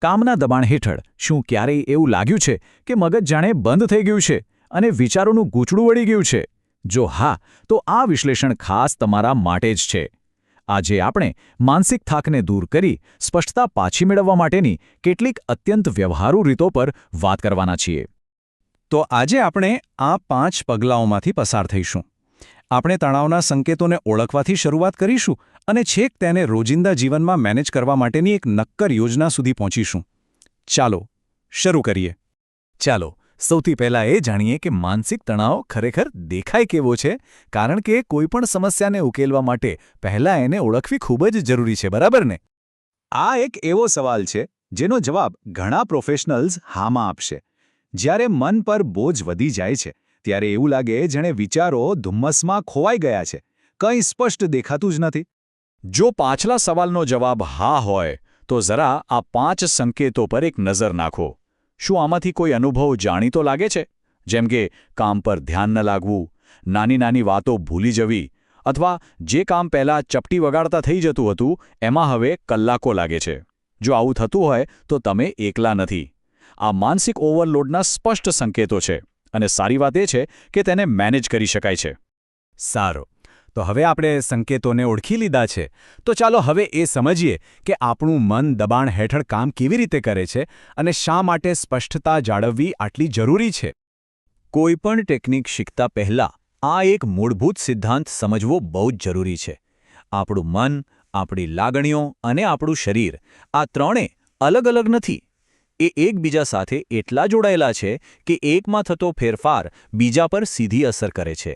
કામના દબાણ હેઠળ શું ક્યારેય એવું લાગ્યું છે કે મગજ જાણે બંધ થઈ ગયું છે અને વિચારોનું ગૂંચળું વળી ગયું છે? જો હા, તો આ વિશ્લેષણ ખાસ તમારા માટે જ છે. આજે આપણે માનસિક થાકને દૂર કરી સ્પષ્ટતા પાછી મેળવવા માટેની કેટલીક અત્યંત વ્યવહારુ રીતો પર વાત કરવાના છીએ. તો આજે આપણે આ 5 પગલાઓમાંથી પસાર થઈશું. આપણે તણાવના સંકેતોને ઓળખવાથી શરૂઆત કરીશું અને છેક તેને રોજિંદા જીવનમાં મેનેજ કરવા માટેની એક નક્કર યોજના સુધી પહોંચીશું. ચાલો, શરૂ કરીએ. ચાલો, સૌથી પહેલાં એ જાણીએ કે માનસિક તણાવ ખરેખર દેખાય કેવો છે, કારણ કે કોઈપણ સમસ્યાને ઉકેલવા માટે પહેલાં એને ઓળખવી ખૂબ જ જરૂરી છે, બરાબર ને? આ એક એવો સવાલ છે જેનો જવાબ ઘણા પ્રોફેશનલ્સ હામાં આપશે. જ્યારે મન પર બોજ વધી જાય છે ત્યારે એવું લાગે જાણે વિચારો ધુમ્મસમાં ખોવાઈ ગયા છે, કંઈ સ્પષ્ટ દેખાતું જ નથી. જો પાછલા સવાલનો જવાબ હા હોય તો જરા આ 5 સંકેતો પર એક નજર નાખો. શું આમાંથી કોઈ અનુભવ જાણીતો લાગે છે? જેમ કે કામ પર ધ્યાન ન લાગવું, નાની નાની વાતો ભૂલી જવી, અથવા જે કામ પહેલાં ચપટી વગાડતા થઈ જતું હતું એમાં હવે કલાકો લાગે છે. જો આવું થતું હોય તો તમે એકલા નથી. આ માનસિક ઓવરલોડના સ્પષ્ટ સંકેતો છે અને સારી વાત એ છે કે તેને મેનેજ કરી શકાય છે. સારું, તો હવે આપણે સંકેતોને ઓળખી લીધા છે, તો ચાલો હવે એ સમજીએ કે આપણું મન દબાણ હેઠળ કામ કેવી રીતે કરે છે અને શા માટે સ્પષ્ટતા જાળવવી આટલી જરૂરી છે. કોઈપણ ટેકનિક શીખતા પહેલાં આ એક મૂળભૂત સિદ્ધાંત સમજવો બહુ જ જરૂરી છે. આપણું મન, આપણી લાગણીઓ અને આપણું શરીર આ ત્રણે અલગ અલગ નથી. એ એકબીજા સાથે એટલા જોડાયેલા છે કે એકમાં થતો ફેરફાર બીજા પર સીધી અસર કરે છે.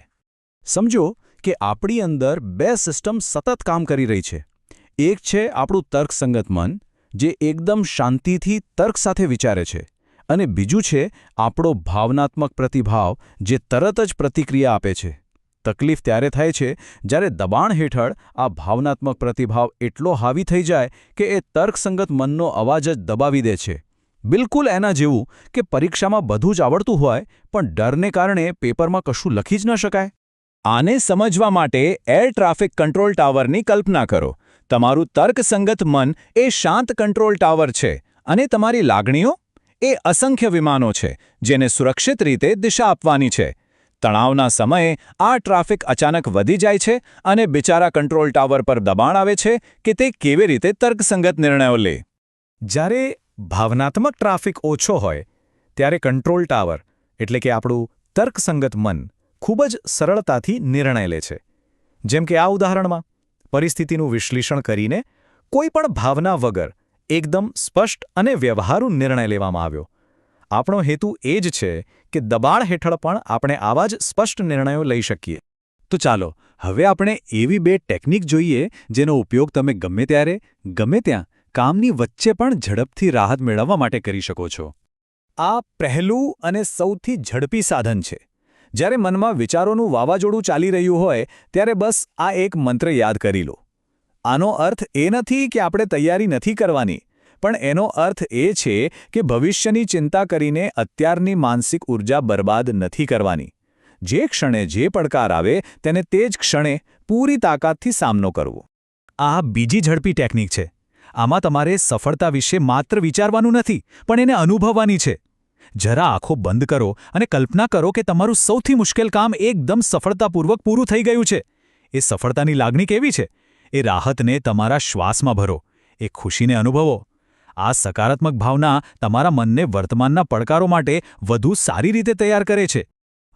સમજો કે આપણી અંદર 2 સિસ્ટમ સતત કામ કરી રહી છે. એક છે આપણું તર્કસંગત મન, જે એકદમ શાંતિથી તર્ક સાથે વિચારે છે, અને બીજું છે આપણો ભાવનાત્મક પ્રતિભાવ, જે તરત જ પ્રતિક્રિયા આપે છે. તકલીફ ત્યારે થાય છે જ્યારે દબાણ હેઠળ આ ભાવનાત્મક પ્રતિભાવ એટલો હાવી થઈ જાય કે એ તર્કસંગત મનનો અવાજ જ દબાવી દે છે. બિલકુલ એના જેવું કે પરીક્ષામાં બધું જ આવડતું હોય પણ ડરને કારણે પેપરમાં કશું લખી જ ન શકાય. આને સમજવા માટે એર ટ્રાફિક કંટ્રોલ ટાવરની કલ્પના કરો. તમારું તર્કસંગત મન એ શાંત કંટ્રોલ ટાવર છે અને તમારી લાગણીઓ એ અસંખ્ય વિમાનો છે જેને સુરક્ષિત રીતે દિશા આપવાની છે. તણાવના સમયે આ ટ્રાફિક અચાનક વધી જાય છે અને બિચારા કંટ્રોલ ટાવર પર દબાણ આવે છે કે તે કેવી રીતે તર્કસંગત નિર્ણયો લે. જ્યારે ભાવનાત્મક ટ્રાફિક ઓછો હોય ત્યારે કંટ્રોલ ટાવર એટલે કે આપણું તર્કસંગત મન ખૂબ જ સરળતાથી નિર્ણય લે છે. જેમ કે આ ઉદાહરણમાં પરિસ્થિતિનું વિશ્લેષણ કરીને કોઈ પણ ભાવના વગર એકદમ સ્પષ્ટ અને વ્યવહારુ નિર્ણય લેવામાં આવ્યો. આપણો હેતુ એ જ છે કે દબાણ હેઠળ પણ આપણે આવા જ સ્પષ્ટ નિર્ણયો લઈ શકીએ. તો ચાલો હવે આપણે એવી 2 ટેકનિક જોઈએ જેનો ઉપયોગ તમે ગમે ત્યારે, ગમે ત્યાં કામની વચ્ચે પણ ઝડપથી રાહત મેળવવા માટે કરી શકો છો. આ પહેલું અને સૌથી ઝડપી સાધન છે. જ્યારે મનમાં વિચારોનું વાવાઝોડું ચાલી રહ્યું હોય ત્યારે બસ આ એક મંત્ર યાદ કરી લો. આનો અર્થ એ નથી કે આપણે તૈયારી નથી કરવાની, પણ એનો અર્થ એ છે કે ભવિષ્યની ચિંતા કરીને અત્યારની માનસિક ઊર્જા બરબાદ નથી કરવાની. જે ક્ષણે જે પડકાર આવે તેને તે જ ક્ષણે પૂરી તાકાતથી સામનો કરવો. આ બીજી ઝડપી ટેકનિક છે. આમાં તમારે સફળતા વિશે માત્ર વિચારવાનું નથી, પણ એને અનુભવવાની છે. જરા આંખો બંધ કરો અને કલ્પના કરો કે તમારું સૌથી મુશ્કેલ કામ એકદમ સફળતાપૂર્વક પૂરું થઈ ગયું છે. એ સફળતાની લાગણી કેવી છે? એ રાહતને તમારા શ્વાસમાં ભરો, એ ખુશીને અનુભવો. આ સકારાત્મક ભાવના તમારા મનને વર્તમાનના પડકારો માટે વધુ સારી રીતે તૈયાર કરે છે.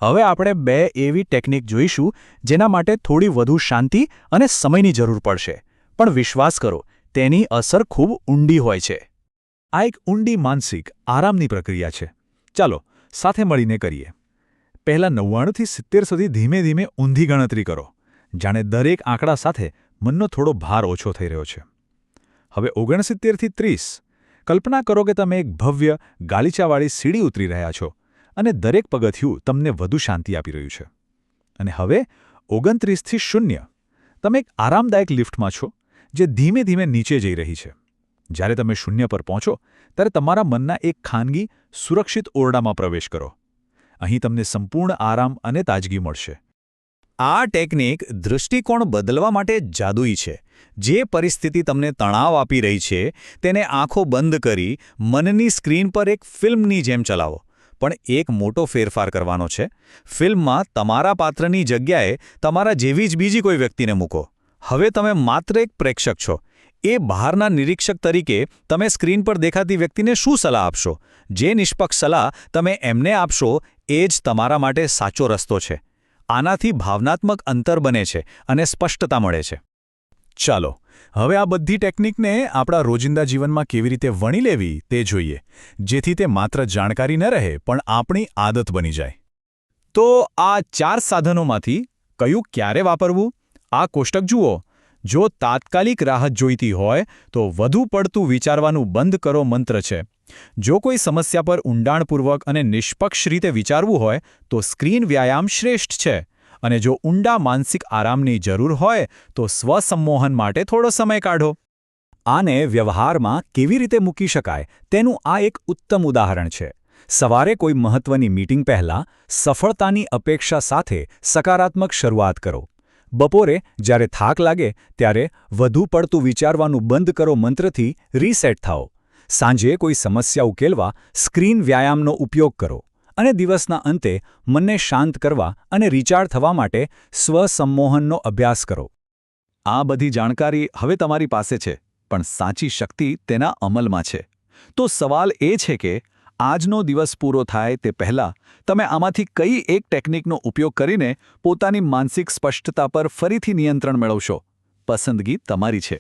હવે આપણે 2 એવી ટેકનિક જોઈશું જેના માટે થોડી વધુ શાંતિ અને સમયની જરૂર પડશે, પણ વિશ્વાસ કરો, તેની અસર ખૂબ ઊંડી હોય છે. આ એક ઊંડી માનસિક આરામની પ્રક્રિયા છે. ચાલો સાથે મળીને કરીએ. પહેલા 99 થી 70 સુધી ધીમે ધીમે ઊંધી ગણતરી કરો. જાણે દરેક આંકડા સાથે મનનો થોડો ભાર ઓછો થઈ રહ્યો છે. હવે 69 થી 30 કલ્પના કરો કે તમે એક ભવ્ય ગાલીચાવાળી સીડી ઉતરી રહ્યા છો અને દરેક પગથિયું તમને વધુ શાંતિ આપી રહ્યું છે. અને હવે 29 થી 0 તમે એક આરામદાયક લિફ્ટમાં છો જે ધીમે ધીમે નીચે જઈ રહી છે. જ્યારે તમે 0 પર પહોંચો ત્યારે તમારા મનના એક ખાનગી, સુરક્ષિત ઓરડામાં પ્રવેશ કરો. અહીં તમને સંપૂર્ણ આરામ અને તાજગી મળશે. આ ટેકનિક દૃષ્ટિકોણ બદલવા માટે જાદુઈ છે. જે પરિસ્થિતિ તમને તણાવ આપી રહી છે તેને આંખો બંધ કરી મનની સ્ક્રીન પર એક ફિલ્મની જેમ ચલાવો. પણ એક મોટો ફેરફાર કરવાનો છે. ફિલ્મમાં તમારા પાત્રની જગ્યાએ તમારા જેવી જ બીજી કોઈ વ્યક્તિને મૂકો. હવે તમે માત્ર એક પ્રેક્ષક છો. એ બહારના નિરીક્ષક તરીકે તમે સ્ક્રીન પર દેખાતી વ્યક્તિને શું સલાહ આપશો? જે નિષ્પક્ષ સલાહ તમે એમને આપશો એ જ તમારા માટે સાચો રસ્તો છે. આનાથી ભાવનાત્મક અંતર બને છે અને સ્પષ્ટતા મળે છે. ચાલો હવે આ બધી ટેકનિકને આપણા રોજિંદા જીવનમાં કેવી રીતે વણી લેવી તે જોઈએ, જેથી તે માત્ર જાણકારી ન રહે પણ આપણી આદત બની જાય. તો આ 4 સાધનોમાંથી કયું ક્યારે વાપરવું? આ કોષ્ટક જુઓ. જો તાત્કાલિક રાહત જોઈતી હોય તો વધુ પડતું વિચારવાનું બંધ કરો મંત્ર છે. જો કોઈ સમસ્યા પર ઊંડાણપૂર્વક અને નિષ્પક્ષ રીતે વિચારવું હોય તો સ્ક્રીન વ્યાયામ શ્રેષ્ઠ છે. અને જો ઊંડા માનસિક આરામની જરૂર હોય તો સ્વસંમોહન માટે થોડો સમય કાઢો. આને વ્યવહારમાં કેવી રીતે મૂકી શકાય તેનું આ એક ઉત્તમ ઉદાહરણ છે. સવારે કોઈ મહત્વની મીટિંગ પહેલાં સફળતાની અપેક્ષા સાથે સકારાત્મક શરૂઆત કરો. બપોરે જ્યારે થાક લાગે ત્યારે વધુ પડતું વિચારવાનું બંધ કરો મંત્રથી રીસેટ થાઓ. સાંજે કોઈ સમસ્યા ઉકેલવા સ્ક્રીન વ્યાયામનો ઉપયોગ કરો. અને દિવસના અંતે મનને શાંત કરવા અને રિચાર્જ થવા માટે સ્વસંમોહનનો અભ્યાસ કરો. આ બધી જાણકારી હવે તમારી પાસે છે, પણ સાચી શક્તિ તેના અમલમાં છે. તો સવાલ એ છે કે આજનો દિવસ પૂરો થાય તે પહેલાં તમે આમાંથી કઈ એક ટેકનિકનો ઉપયોગ કરીને પોતાની માનસિક સ્પષ્ટતા પર ફરીથી નિયંત્રણ મેળવશો? પસંદગી તમારી છે.